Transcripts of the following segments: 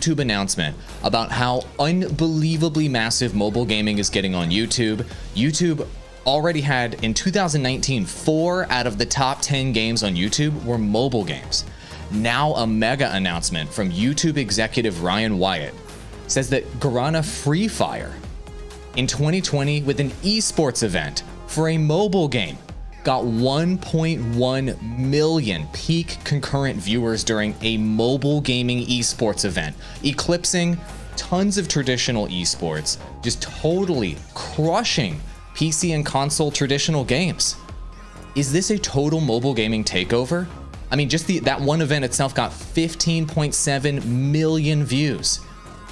YouTube announcement about how unbelievably massive mobile gaming is getting on YouTube. YouTube already had, in 2019, 4 out of the top 10 games on YouTube were mobile games. Now a mega announcement from YouTube executive Ryan Wyatt says that Garana Free Fire in 2020 with an esports event for a mobile game got 1.1 million peak concurrent viewers during a mobile gaming esports event, eclipsing tons of traditional esports, just totally crushing PC and console traditional games. Is this a total mobile gaming takeover? I mean, just that one event itself got 15.7 million views.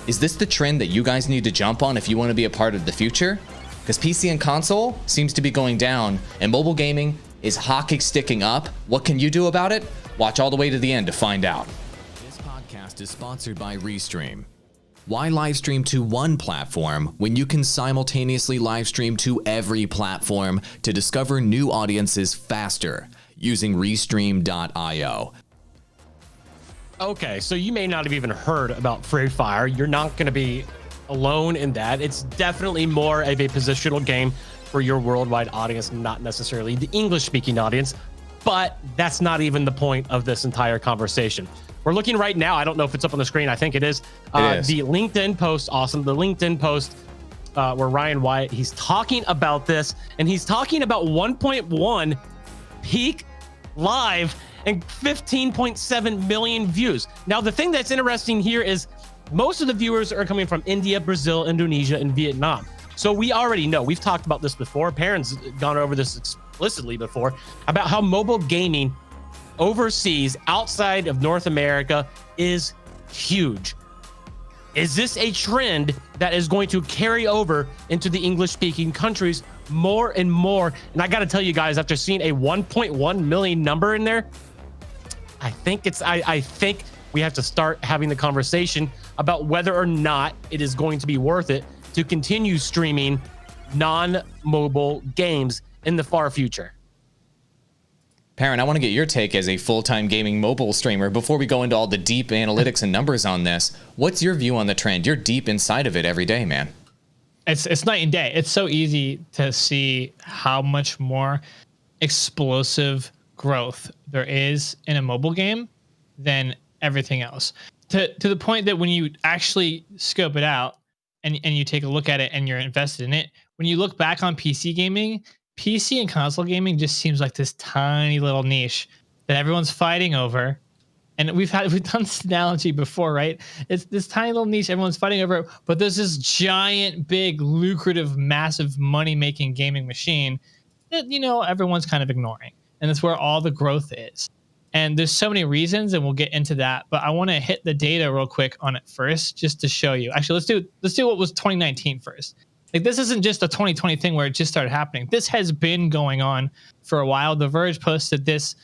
Is this the trend that you guys need to jump on if you want to be a part of the future? Because PC and console seems to be going down and mobile gaming is hockey sticking up. What can you do about it? Watch all the way to the end to find out. This podcast is sponsored by Restream. Why live stream to one platform when you can simultaneously live stream to every platform to discover new audiences faster using Restream.io? Okay, so you may not have even heard about Free Fire. You're not going to be alone in that. It's definitely more of a positional game for your worldwide audience, not necessarily the English-speaking audience, but that's not even the point of this entire conversation. We're looking right now. I don't know if it's up on the screen. I think it is. The LinkedIn post, awesome. The LinkedIn post where Ryan Wyatt, he's talking about this, and he's talking about 1.1 peak live and 15.7 million views. Now, the thing that's interesting here is most of the viewers are coming from India, Brazil, Indonesia, and Vietnam. So we already know, we've talked about this before. Parents gone over this explicitly before about how mobile gaming overseas outside of North America is huge. Is this a trend that is going to carry over into the English-speaking countries more and more? And I got to tell you guys, after seeing a 1.1 million number in there, I think we have to start having the conversation about whether or not it is going to be worth it to continue streaming non-mobile games in the far future. Perrin, I want to get your take as a full-time gaming mobile streamer. Before we go into all the deep analytics and numbers on this, what's your view on the trend? You're deep inside of it every day, man. It's night and day. It's so easy to see how much more explosive growth there is in a mobile game than everything else. To the point that when you actually scope it out and you take a look at it and you're invested in it, when you look back on PC gaming, PC and console gaming just seems like this tiny little niche that everyone's fighting over. And we've done this analogy before, right? It's this tiny little niche everyone's fighting over, but there's this giant, big, lucrative, massive money-making gaming machine that, everyone's kind of ignoring. And that's where all the growth is. And there's so many reasons, and we'll get into that. But I want to hit the data real quick on it first, just to show you. Actually, let's do what was 2019 first. Like, this isn't just a 2020 thing where it just started happening. This has been going on for a while. The Verge posted this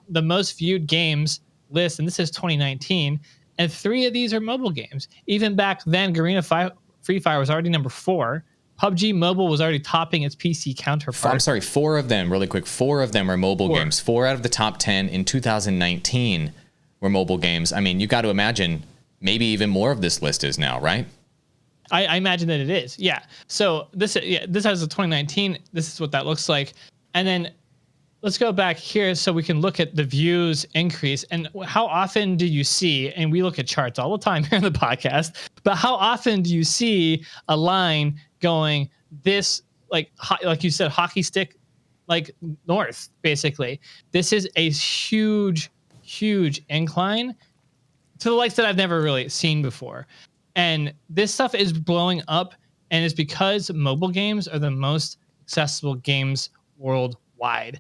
the most viewed games list, and this is 2019. And 3 of these are mobile games. Even back then, Free Fire was already number 4. PUBG Mobile was already topping its PC counterpart. I'm sorry, 4 of them, really quick. 4 of them are mobile games. 4 out of the top 10 in 2019 were mobile games. I mean, you got to imagine maybe even more of this list is now, right? I imagine that it is. Yeah. So this has a 2019. This is what that looks like. And then let's go back here so we can look at the views increase. And how often do you see, and we look at charts all the time here on the podcast, but how often do you see a line going this, like you said, hockey stick, like north, basically? This is a huge, huge incline to the likes that I've never really seen before. And this stuff is blowing up, and it's because mobile games are the most accessible games worldwide.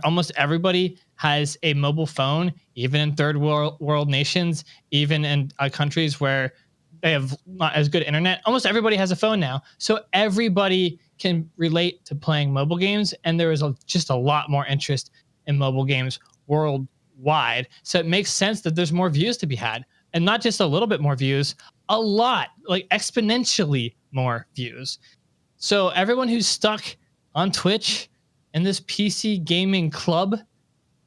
Almost everybody has a mobile phone, even in third world nations, even in countries where they have not as good internet. Almost everybody has a phone now. So everybody can relate to playing mobile games, and there is just a lot more interest in mobile games worldwide. So it makes sense that there's more views to be had. And not just a little bit more views, a lot, like exponentially more views. So everyone who's stuck on Twitch in this PC gaming club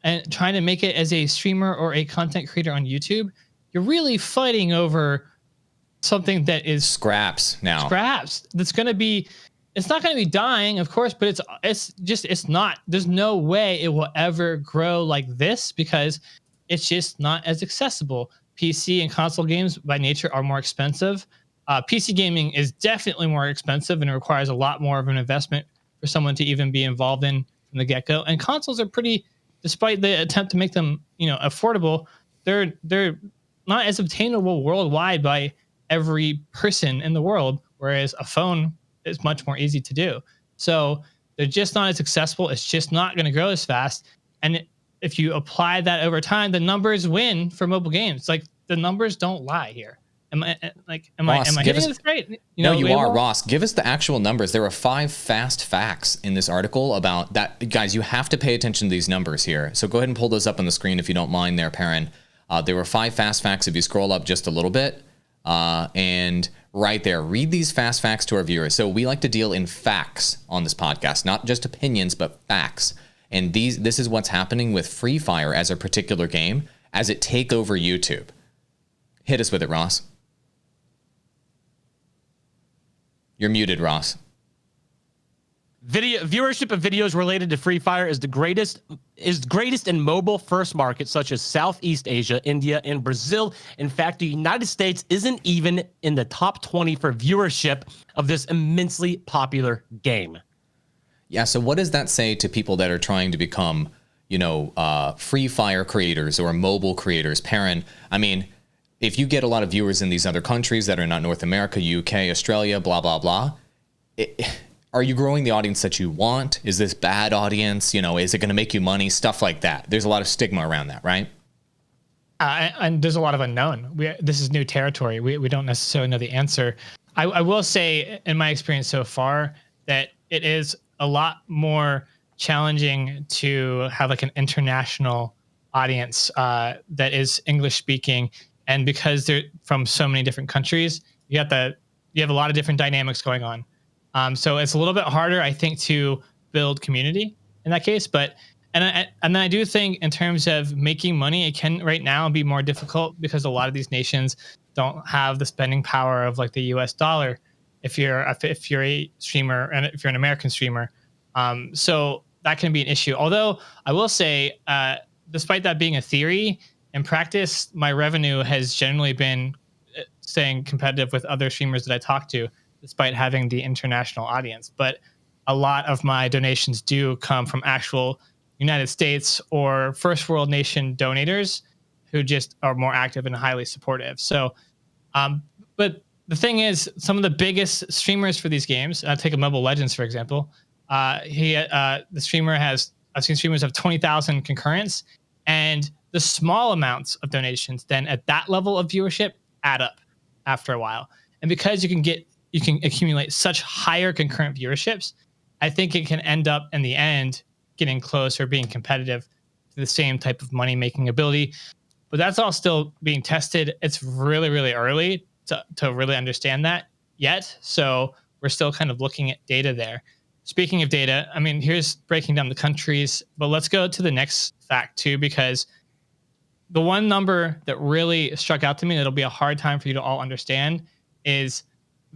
and trying to make it as a streamer or a content creator on YouTube, you're really fighting over something that is Scraps now. Scraps. That's going to be, it's not going to be dying, of course, but it's not, there's no way it will ever grow like this because it's just not as accessible. PC and console games by nature are more expensive. PC gaming is definitely more expensive and it requires a lot more of an investment for someone to even be involved in from the get-go. And consoles are pretty, despite the attempt to make them, affordable, they're not as obtainable worldwide by every person in the world, whereas a phone is much more easy to do. So they're just not as accessible. It's just not going to grow as fast. And if you apply that over time, the numbers win for mobile games. Like the numbers don't lie here. Am I hitting this right? No, you are, Ross. Give us the actual numbers. There are 5 fast facts in this article about that. Guys, you have to pay attention to these numbers here. So go ahead and pull those up on the screen if you don't mind there, Perrin. There were 5 fast facts if you scroll up just a little bit. And right there, read these fast facts to our viewers. So we like to deal in facts on this podcast, not just opinions, but facts. And this is what's happening with Free Fire as a particular game as it take over YouTube. Hit us with it, Ross. You're muted, Ross. Viewership of videos related to Free Fire is greatest in mobile first markets such as Southeast Asia, India, and Brazil. In fact, the United States isn't even in the top 20 for viewership of this immensely popular game. Yeah, so what does that say to people that are trying to become, Free Fire creators or mobile creators? Perrin, I mean, if you get a lot of viewers in these other countries that are not North America, UK, Australia, blah, blah, blah, are you growing the audience that you want? Is this bad audience? Is it going to make you money? Stuff like that. There's a lot of stigma around that, right? And there's a lot of unknown. This is new territory. We don't necessarily know the answer. I will say, in my experience so far, that it is a lot more challenging to have like an international audience that is English speaking. And because they're from so many different countries, you have a lot of different dynamics going on. So it's a little bit harder, I think, to build community in that case. And then I do think in terms of making money, it can right now be more difficult because a lot of these nations don't have the spending power of like the US dollar if you're a streamer and if you're an American streamer. So that can be an issue. Although I will say, despite that being a theory, in practice, my revenue has generally been staying competitive with other streamers that I talk to, despite having the international audience. But a lot of my donations do come from actual United States or first world nation donators who just are more active and highly supportive. So, but the thing is, some of the biggest streamers for these games, take a Mobile Legends, for example, the streamer I've seen streamers have 20,000 concurrents, and the small amounts of donations then at that level of viewership add up after a while. And because you can accumulate such higher concurrent viewerships, I think it can end up in the end getting close or being competitive to the same type of money-making ability. But that's all still being tested. It's really, really early to really understand that yet. So we're still kind of looking at data there. Speaking of data, I mean, here's breaking down the countries, but let's go to the next fact too, because the one number that really struck out to me that'll be a hard time for you to all understand is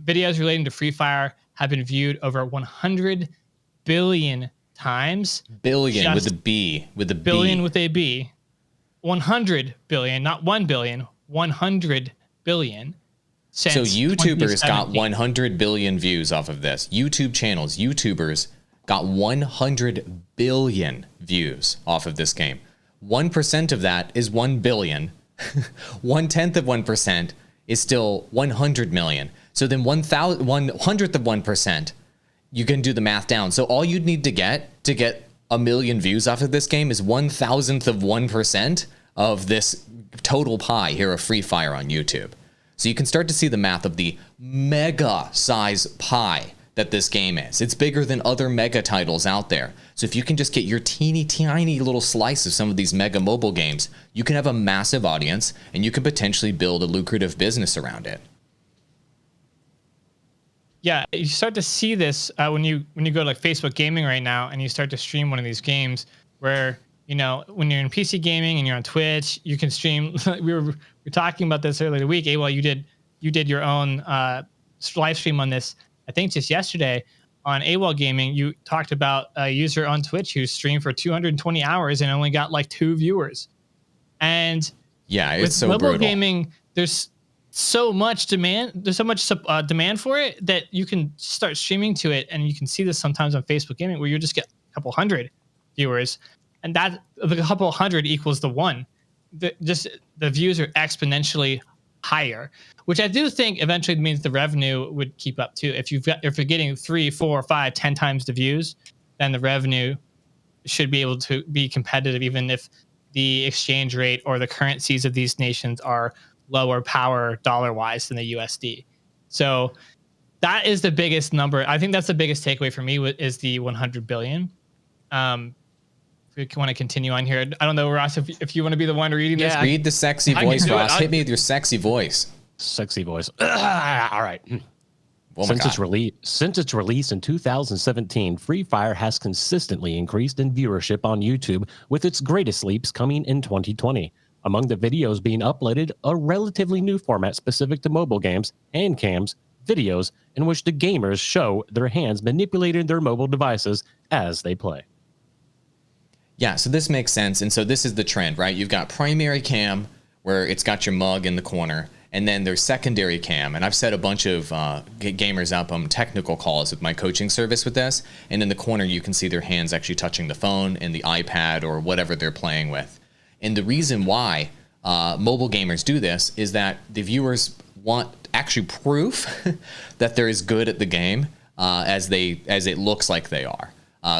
videos relating to Free Fire have been viewed over 100 billion times. Billion with a B. With a billion B. with a B. 100 billion, not 1 billion, 100 billion. So YouTubers got 100 billion views off of this. YouTube channels, YouTubers got 100 billion views off of this game. 1% of that is 1 billion. 1/10 of 1% is still 100 million. So then 1/100th of 1%, you can do the math down. So all you'd need to get a million views off of this game is 1,000th of 1% of this total pie here of Free Fire on YouTube. So you can start to see the math of the mega size pie that this game is. It's bigger than other mega titles out there. So if you can just get your teeny tiny little slice of some of these mega mobile games, you can have a massive audience and you can potentially build a lucrative business around it. Yeah, you start to see this when you go to like Facebook Gaming right now and you start to stream one of these games where, when you're in PC gaming and you're on Twitch, you can stream. We were talking about this earlier the week. Well, you did you did your own live stream on this, I think just yesterday on AWOL Gaming. You talked about a user on Twitch who streamed for 220 hours and only got like 2 viewers. And yeah, with it's so mobile brutal. gaming, there's so much demand. There's so much demand for it that you can start streaming to it, and you can see this sometimes on Facebook Gaming where you just get a couple hundred viewers, and that the couple hundred equals the one. The views are exponentially higher, which I do think eventually means the revenue would keep up too. If you're getting 3, 4, 5, 10 times the views, then the revenue should be able to be competitive, even if the exchange rate or the currencies of these nations are lower power dollar-wise than the USD. So that is the biggest number. I think that's the biggest takeaway for me is the 100 billion. If we want to continue on here, I don't know, Ross, if you want to be the one reading this. Read the sexy voice, Ross. Hit me with your sexy voice. Sexy voice. All right. Oh Since its release in 2017, Free Fire has consistently increased in viewership on YouTube, with its greatest leaps coming in 2020. Among the videos being uploaded, a relatively new format specific to mobile games, hand cams, videos in which the gamers show their hands manipulating their mobile devices as they play. Yeah, so this makes sense. And so this is the trend, right? You've got primary cam, where it's got your mug in the corner, and then there's secondary cam. And I've set a bunch of gamers up on technical calls with my coaching service with this. And in the corner, you can see their hands actually touching the phone and the iPad or whatever they're playing with. And the reason why mobile gamers do this is that the viewers want actually proof that they're as good at the game as it looks like they are.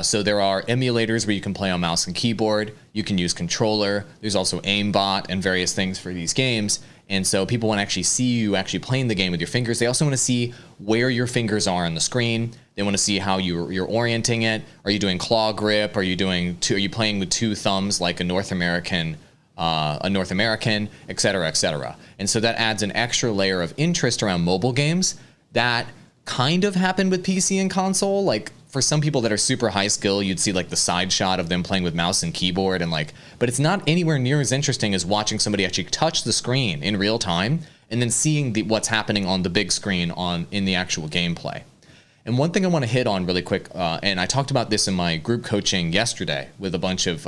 So there are emulators where you can play on mouse and keyboard. You can use controller. There's also aimbot and various things for these games. And so people want to actually see you actually playing the game with your fingers. They also want to see where your fingers are on the screen. They want to see how you're orienting it. Are you doing claw grip? Are you playing with 2 thumbs like a North American, et cetera, et cetera. And so that adds an extra layer of interest around mobile games that kind of happened with PC and console. Like for some people that are super high skill, you'd see like the side shot of them playing with mouse and keyboard but it's not anywhere near as interesting as watching somebody actually touch the screen in real time and then seeing what's happening on the big screen in the actual gameplay. And one thing I want to hit on really quick, and I talked about this in my group coaching yesterday with a bunch of,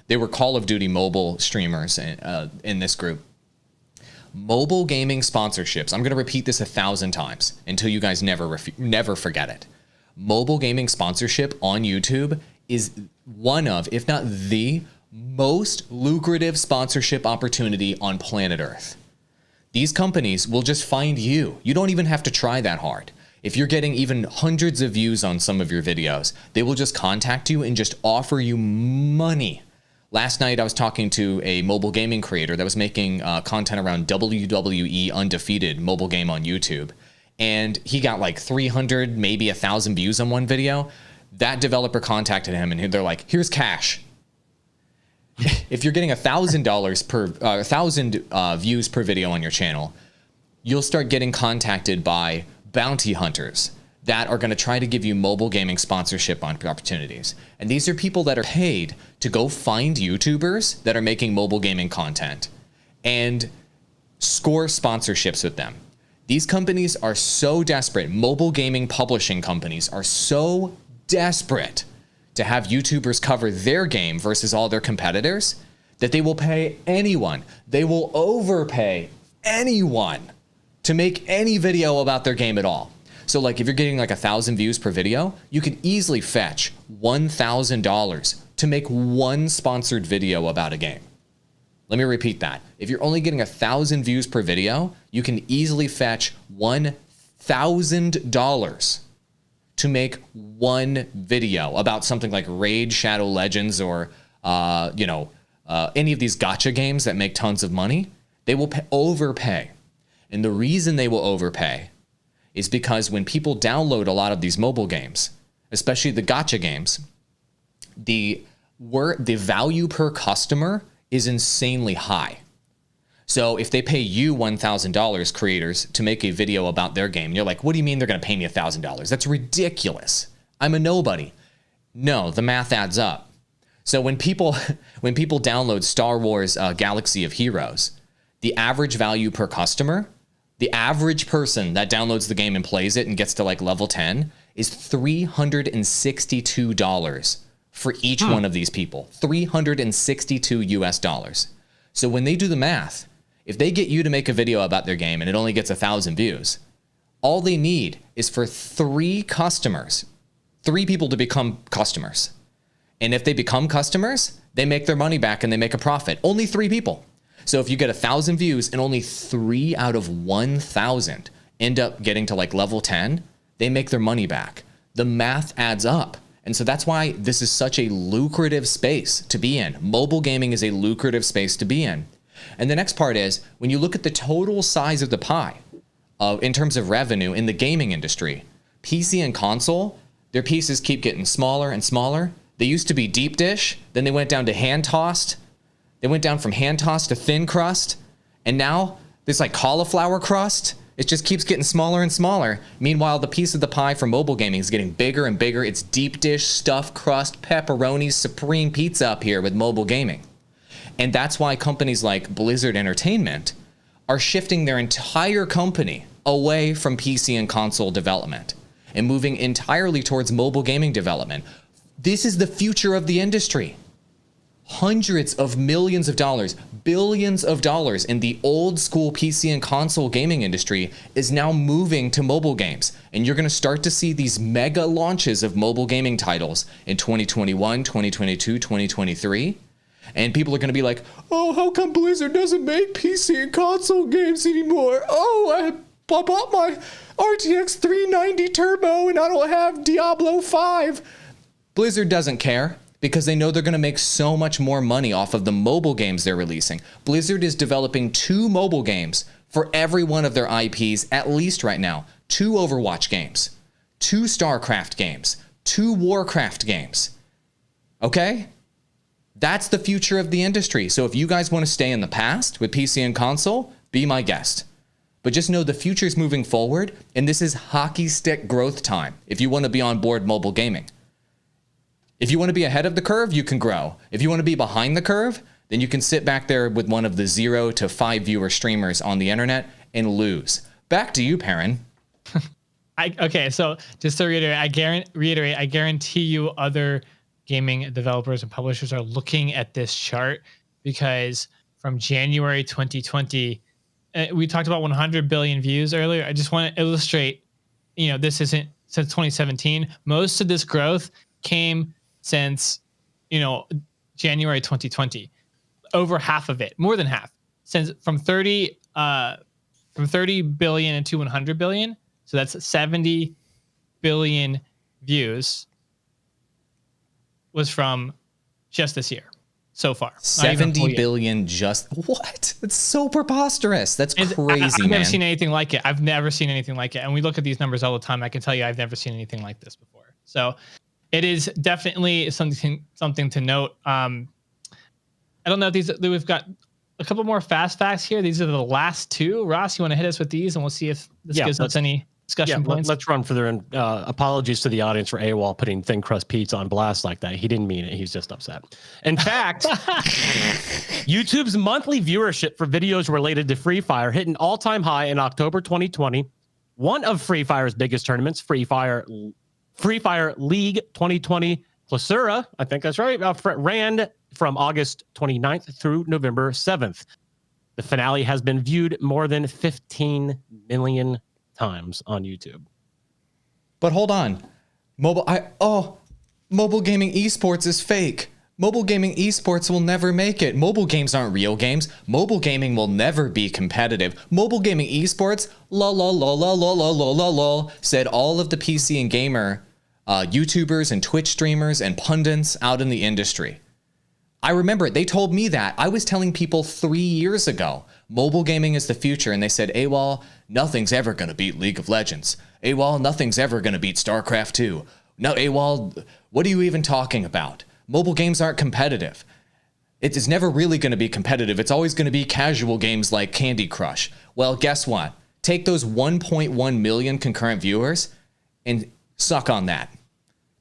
they were Call of Duty mobile streamers in this group. Mobile gaming sponsorships. I'm going to repeat this 1,000 times until you guys never forget it. Mobile gaming sponsorship on YouTube is one of, if not the most lucrative sponsorship opportunity on planet Earth. These companies will just find you. You don't even have to try that hard. If you're getting even hundreds of views on some of your videos, they will just contact you and just offer you money. Last night, I was talking to a mobile gaming creator that was making content around WWE Undefeated mobile game on YouTube. And he got like 300, maybe 1,000 views on one video. That developer contacted him and they're like, here's cash. If you're getting $1,000 per 1,000 views per video on your channel, you'll start getting contacted by bounty hunters that are going to try to give you mobile gaming sponsorship opportunities. And these are people that are paid to go find YouTubers that are making mobile gaming content and score sponsorships with them. These companies are so desperate. Mobile gaming publishing companies are so desperate to have YouTubers cover their game versus all their competitors that they will pay anyone. They will overpay anyone to make any video about their game at all. So like if you're getting like 1,000 views per video, you can easily fetch $1,000 to make one sponsored video about a game. Let me repeat that. If you're only getting 1,000 views per video, you can easily fetch $1,000 to make one video about something like Raid Shadow Legends or any of these gacha games that make tons of money. They will overpay. And the reason they will overpay is because when people download a lot of these mobile games, especially the gacha games, the value per customer is insanely high. So if they pay you $1,000, creators, to make a video about their game, you're like, what do you mean they're going to pay me $1,000? That's ridiculous. I'm a nobody. No, the math adds up. So when people download Star Wars Galaxy of Heroes, the average value per customer The average person that downloads the game and plays it and gets to like level 10 is $362 for each one of these people. 362 US dollars. So when they do the math, if they get you to make a video about their game and it only gets 1,000 views, all they need is for 3 people to become customers. And if they become customers, they make their money back and they make a profit. Only 3 people. So if you get 1,000 views and only 3 out of 1,000 end up getting to like level 10, they make their money back. The math adds up. And so that's why this is such a lucrative space to be in. Mobile gaming is a lucrative space to be in. And the next part is, when you look at the total size of the pie in terms of revenue in the gaming industry, PC and console, their pieces keep getting smaller and smaller. They used to be deep dish, then they went down to hand tossed. They went down from hand tossed to thin crust. And now this like cauliflower crust, it just keeps getting smaller and smaller. Meanwhile, the piece of the pie for mobile gaming is getting bigger and bigger. It's deep dish, stuffed crust, pepperoni, supreme pizza up here with mobile gaming. And that's why companies like Blizzard Entertainment are shifting their entire company away from PC and console development and moving entirely towards mobile gaming development. This is the future of the industry. Hundreds of millions of dollars, billions of dollars in the old school PC and console gaming industry is now moving to mobile games. And you're going to start to see these mega launches of mobile gaming titles in 2021, 2022, 2023. And people are going to be like, oh, how come Blizzard doesn't make PC and console games anymore? Oh, I bought my RTX 390 Turbo and I don't have Diablo 5. Blizzard doesn't care, because they know they're going to make so much more money off of the mobile games they're releasing. Blizzard is developing 2 mobile games for every one of their IPs, at least right now. 2 Overwatch games, 2 StarCraft games, 2 Warcraft games. Okay? That's the future of the industry. So if you guys want to stay in the past with PC and console, be my guest. But just know the future's moving forward, and this is hockey stick growth time if you want to be on board mobile gaming. If you want to be ahead of the curve, you can grow. If you want to be behind the curve, then you can sit back there with one of the 0 to 5 viewer streamers on the internet and lose. Back to you, Perrin. Okay, so just to reiterate, I guarantee you other gaming developers and publishers are looking at this chart, because from January 2020, we talked about 100 billion views earlier. I just want to illustrate, this isn't since 2017. Most of this growth came since, January 2020. Over half of it, more than half, since from 30 billion into 100 billion. So that's 70 billion views was from just this year so far. 70 billion just what? That's so preposterous. That's crazy, I've never seen anything like it. I've never seen anything like it. And we look at these numbers all the time. I can tell you I've never seen anything like this before. So it is definitely something to note. I don't know if we've got a couple more fast facts here. These are the last 2. Ross, you want to hit us with these, and we'll see if this gives us any discussion points. Let's run for their apologies to the audience for AWOL putting thin crust pizza on blast like that. He didn't mean it. He's just upset. In fact, YouTube's monthly viewership for videos related to Free Fire hit an all-time high in October 2020. One of Free Fire's biggest tournaments, Free Fire League 2020 Clausura, I think that's right, ran from August 29th through November 7th. The finale has been viewed more than 15 million times on YouTube. But hold on. Mobile gaming esports is fake. Mobile gaming esports will never make it. Mobile games aren't real games. Mobile gaming will never be competitive. Mobile gaming esports, said all of the PC and gamer YouTubers and Twitch streamers and pundits out in the industry. I remember it. They told me that. I was telling people 3 years ago, mobile gaming is the future. And they said, AWOL, nothing's ever going to beat League of Legends. AWOL, nothing's ever going to beat StarCraft 2. No, AWOL, what are you even talking about? Mobile games aren't competitive. It is never really going to be competitive. It's always going to be casual games like Candy Crush. Well, guess what? Take those 1.1 million concurrent viewers and suck on that.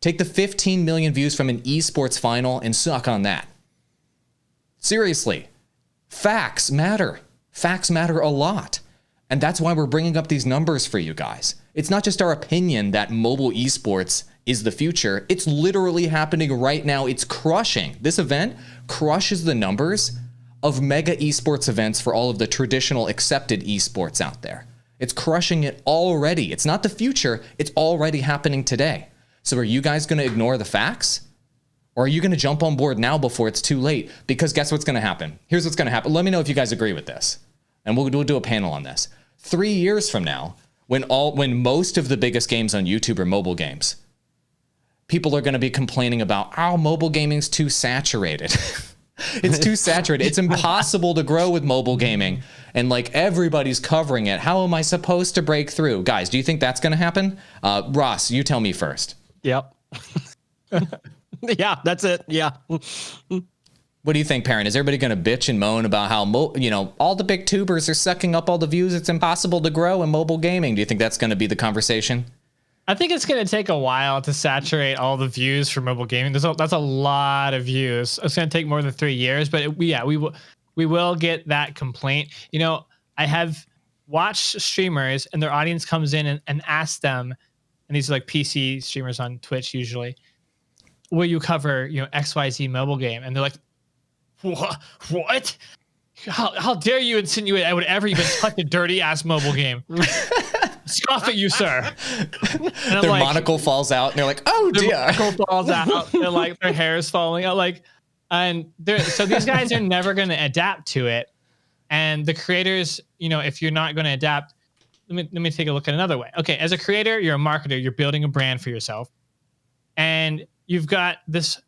Take the 15 million views from an esports final and suck on that. Seriously, facts matter. Facts matter a lot. And that's why we're bringing up these numbers for you guys. It's not just our opinion that mobile esports is the future. It's literally happening right now. It's crushing. This event crushes the numbers of mega esports events for all of the traditional accepted esports out there. It's crushing it already. It's not the future. It's already happening today. So are you guys going to ignore the facts? Or are you going to jump on board now before it's too late? Because guess what's going to happen? Here's what's going to happen. Let me know if you guys agree with this. And we'll do a panel on this. 3 years from now, when most of the biggest games on YouTube are mobile games, people are going to be complaining about, oh, mobile gaming's too saturated. It's too saturated. It's impossible to grow with mobile gaming. And like everybody's covering it. How am I supposed to break through? Guys, do you think that's going to happen? Ross, you tell me first. Yep. Yeah, that's it. Yeah. What do you think, Perrin? Is everybody going to bitch and moan about how, all the big tubers are sucking up all the views? It's impossible to grow in mobile gaming. Do you think that's going to be the conversation? I think it's going to take a while to saturate all the views for mobile gaming. That's a lot of views. It's going to take more than 3 years, but we will get that complaint. I have watched streamers and their audience comes in and asks them, and these are like PC streamers on Twitch usually, will you cover, XYZ mobile game? And they're like, what? How dare you insinuate I would ever even touch a dirty ass mobile game? Scoff at you, sir. And their monocle falls out, and they're like, "Oh dear!" Their monocle falls out, and like their hair is falling out. So these guys are never going to adapt to it. And the creators, if you're not going to adapt, let me take a look at another way. Okay, as a creator, you're a marketer. You're building a brand for yourself, and you've got this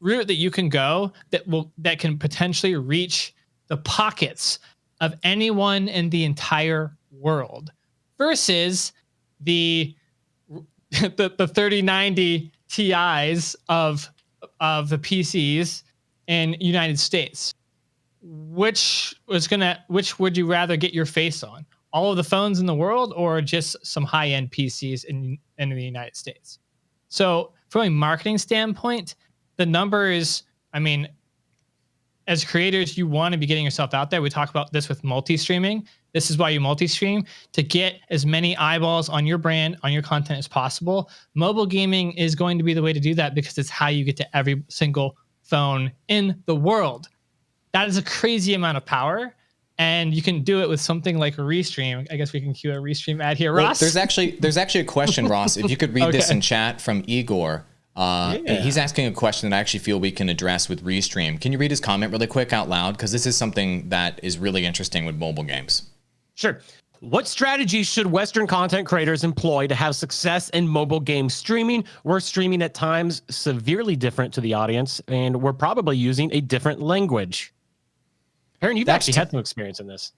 route that you can go that can potentially reach the pockets of anyone in the entire world, versus the 3090 Ti's of the PCs in United States. Which would you rather get your face on? All of the phones in the world, or just some high-end PCs in the United States? So from a marketing standpoint, the numbers, as creators, you want to be getting yourself out there. We talk about this with multi-streaming. This is why you multi-stream, to get as many eyeballs on your brand, on your content as possible. Mobile gaming is going to be the way to do that, because it's how you get to every single phone in the world. That is a crazy amount of power. And you can do it with something like a Restream. I guess we can cue a Restream ad here, Ross. Well, there's actually a question, Ross. If you could read this in chat from Igor. He's asking a question that I actually feel we can address with Restream. Can you read his comment really quick out loud? Because this is something that is really interesting with mobile games. Sure. What strategies should Western content creators employ to have success in mobile game streaming? We're streaming at times severely different to the audience, and we're probably using a different language. Perrin, you've actually had some experience in this.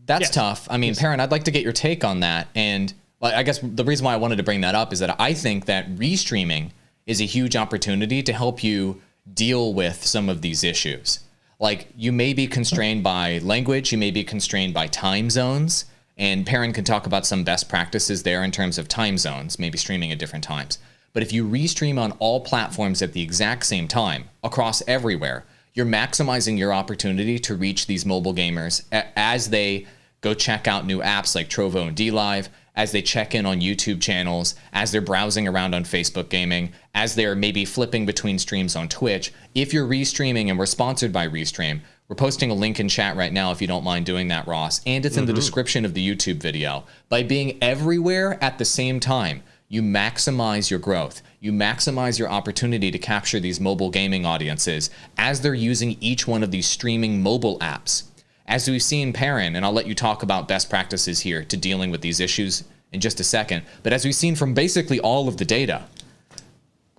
That's tough. Perrin, I'd like to get your take on that. And I guess the reason why I wanted to bring that up is that I think that restreaming is a huge opportunity to help you deal with some of these issues. Like, you may be constrained by language, you may be constrained by time zones, and Perrin can talk about some best practices there in terms of time zones, maybe streaming at different times. But if you restream on all platforms at the exact same time, across everywhere, you're maximizing your opportunity to reach these mobile gamers as they go check out new apps like Trovo and DLive, as they check in on YouTube channels, as they're browsing around on Facebook Gaming, as they're maybe flipping between streams on Twitch. If you're restreaming, and we're sponsored by Restream, we're posting a link in chat right now if you don't mind doing that, Ross, and it's in the description of the YouTube video. By being everywhere at the same time, you maximize your growth. You maximize your opportunity to capture these mobile gaming audiences as they're using each one of these streaming mobile apps. As we've seen, Perrin, and I'll let you talk about best practices here to dealing with these issues in just a second, but as we've seen from basically all of the data,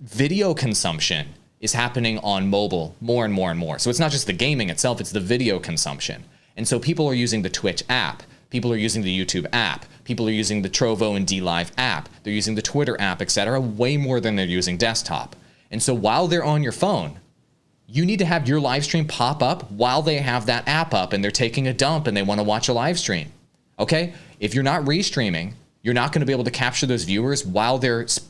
video consumption is happening on mobile more and more and more. So it's not just the gaming itself, it's the video consumption. And so people are using the Twitch app, people are using the YouTube app, people are using the Trovo and DLive app, they're using the Twitter app, etc., way more than they're using desktop. And so while they're on your phone, you need to have your live stream pop up while they have that app up and they're taking a dump and they want to watch a live stream. Okay? If you're not restreaming, you're not going to be able to capture those viewers while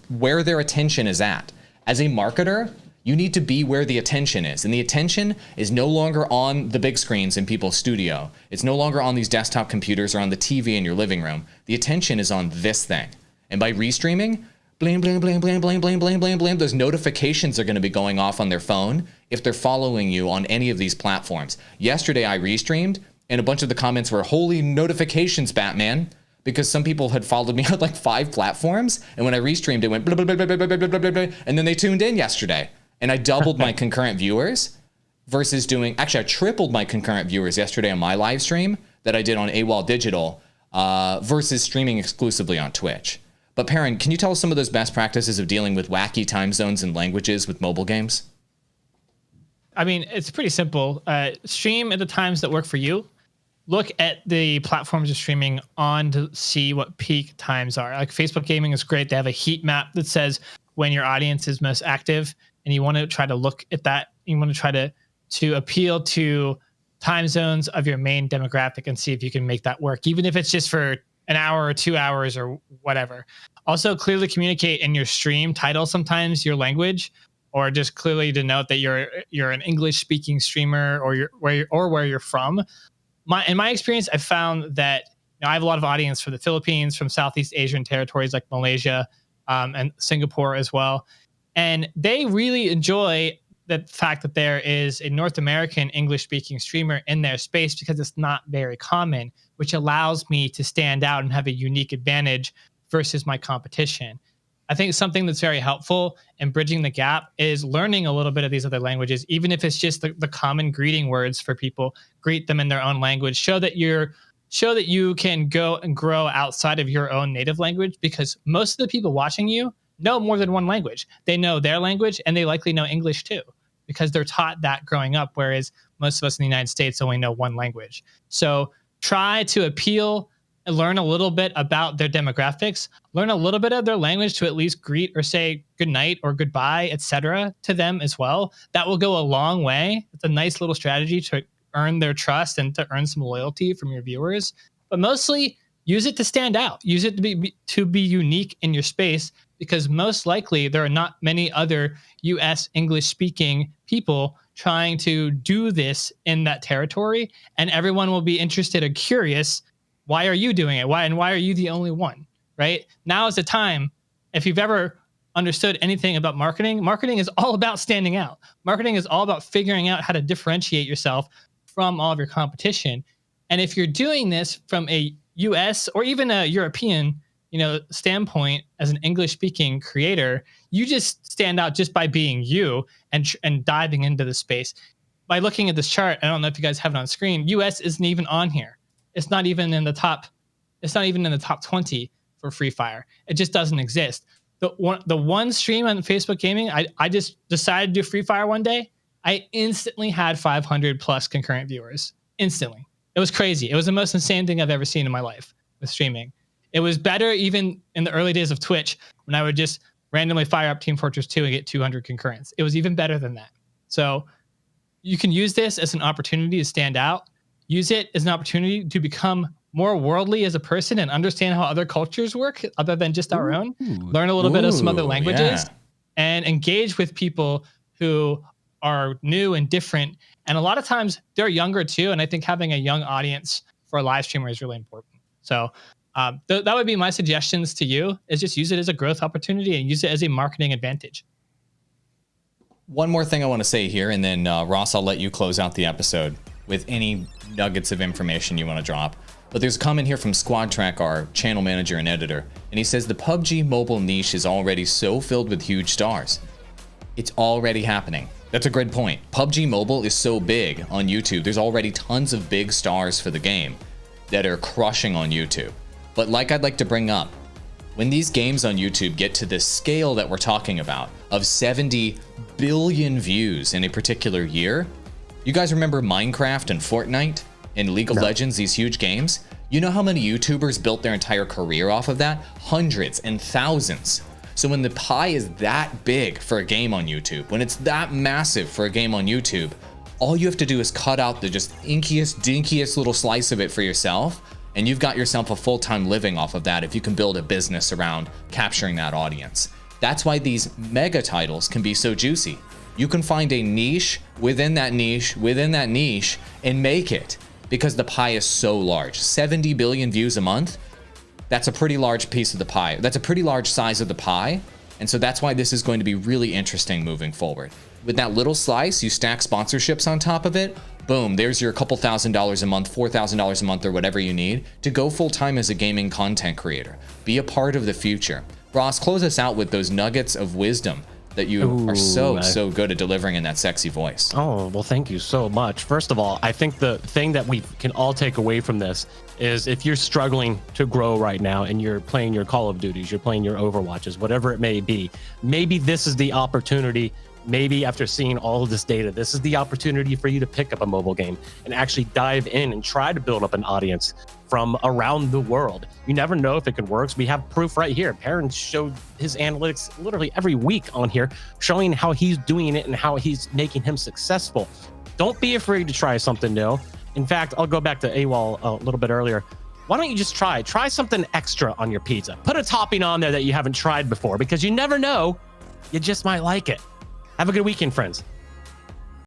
where their attention is at. As a marketer, You need to be where the attention is. And the attention is no longer on the big screens in people's studio. It's no longer on these desktop computers or on the TV in your living room. The attention is on this thing. And by restreaming, bling, bling, bling, bling, bling, bling, bling, bling, bling, those notifications are going to be going off on their phone if they're following you on any of these platforms. Yesterday, I restreamed, and a bunch of the comments were, holy notifications, Batman, because some people had followed me on like 5 platforms. And when I restreamed, it went blah, blah, blah, blah, blah, blah, blah, blah, blah, and then they tuned in yesterday. And I doubled my concurrent viewers versus actually I tripled my concurrent viewers yesterday on my live stream that I did on AWOL Digital versus streaming exclusively on Twitch. But Perrin, can you tell us some of those best practices of dealing with wacky time zones and languages with mobile games? I mean, it's pretty simple. Stream at the times that work for you. Look at the platforms you're streaming on to see what peak times are. Like Facebook Gaming is great. They have a heat map that says when your audience is most active, and you want to try to look at that. You want to try to appeal to time zones of your main demographic and see if you can make that work, even if it's just for an hour or 2 hours or whatever. Also, clearly communicate in your stream title sometimes your language, or just clearly denote that you're an English-speaking streamer or where you're from. In my experience, I found that I have a lot of audience from the Philippines, from Southeast Asian territories like Malaysia and Singapore as well. And they really enjoy the fact that there is a North American English-speaking streamer in their space because it's not very common, which allows me to stand out and have a unique advantage versus my competition. I think something that's very helpful in bridging the gap is learning a little bit of these other languages, even if it's just the common greeting words for people. Greet them in their own language. Show that you can go and grow outside of your own native language, because most of the people watching you know more than one language. They know their language, and they likely know English too, because they're taught that growing up, whereas most of us in the United States only know one language. So try to appeal and learn a little bit about their demographics, learn a little bit of their language to at least greet or say good night or goodbye, etc. to them as well. That will go a long way. It's a nice little strategy to earn their trust and to earn some loyalty from your viewers. But mostly use it to stand out. Use it to be unique in your space, because most likely there are not many other US English-speaking people trying to do this in that territory, and everyone will be interested or curious, why are you doing it? Why are you the only one, right? Now is the time. If you've ever understood anything about marketing, marketing is all about standing out. Marketing is all about figuring out how to differentiate yourself from all of your competition. And if you're doing this from a US or even a European standpoint as an English-speaking creator, you just stand out just by being you and diving into the space. By looking at this chart, I don't know if you guys have it on screen, US isn't even on here. It's not even in the top 20 for Free Fire. It just doesn't exist. The one stream on Facebook Gaming, I just decided to do Free Fire one day. I instantly had 500 plus concurrent viewers. Instantly. It was crazy. It was the most insane thing I've ever seen in my life with streaming. It was better even in the early days of Twitch, when I would just randomly fire up Team Fortress 2 and get 200 concurrents. It was even better than that. So you can use this as an opportunity to stand out. Use it as an opportunity to become more worldly as a person and understand how other cultures work other than just our own. Learn a little bit of some other languages and engage with people who are new and different. And a lot of times they're younger too. And I think having a young audience for a live streamer is really important. So that would be my suggestions to you, is just use it as a growth opportunity and use it as a marketing advantage. One more thing I want to say here, and then Ross, I'll let you close out the episode with any nuggets of information you want to drop. But there's a comment here from Squad Track, our channel manager and editor, and he says the PUBG mobile niche is already so filled with huge stars. It's already happening. That's a great point. PUBG Mobile is so big on YouTube. There's already tons of big stars for the game that are crushing on YouTube. But like I'd like to bring up, when these games on YouTube get to the scale that we're talking about of 70 billion views in a particular year, you guys remember Minecraft and Fortnite and League of Legends, these huge games? You know how many YouTubers built their entire career off of that? Hundreds and thousands. So when the pie is that big for a game on YouTube, when it's that massive for a game on YouTube, all you have to do is cut out the just inkiest, dinkiest little slice of it for yourself, and you've got yourself a full-time living off of that if you can build a business around capturing that audience. That's why these mega titles can be so juicy. You can find a niche within that niche, and make it, because the pie is so large. 70 billion views a month. That's a pretty large piece of the pie. That's a pretty large size of the pie. And so that's why this is going to be really interesting moving forward. With that little slice, you stack sponsorships on top of it. Boom, there's your couple $1,000s a month, $4,000 a month, or whatever you need to go full time as a gaming content creator. Be a part of the future. Ross, close us out with those nuggets of wisdom that you are so good at delivering in that sexy voice. Oh, well, thank you so much. First of all, I think the thing that we can all take away from this is if you're struggling to grow right now and you're playing your Call of Duties, you're playing your Overwatches, whatever it may be, maybe this is the opportunity. Maybe after seeing all of this data, this is the opportunity for you to pick up a mobile game and actually dive in and try to build up an audience from around the world. You never know if it can work. We have proof right here. Perrin showed his analytics literally every week on here, showing how he's doing it and how he's making him successful. Don't be afraid to try something new. In fact, I'll go back to AWOL a little bit earlier. Why don't you just try something extra on your pizza? Put a topping on there that you haven't tried before, because you never know, you just might like it. Have a good weekend, friends.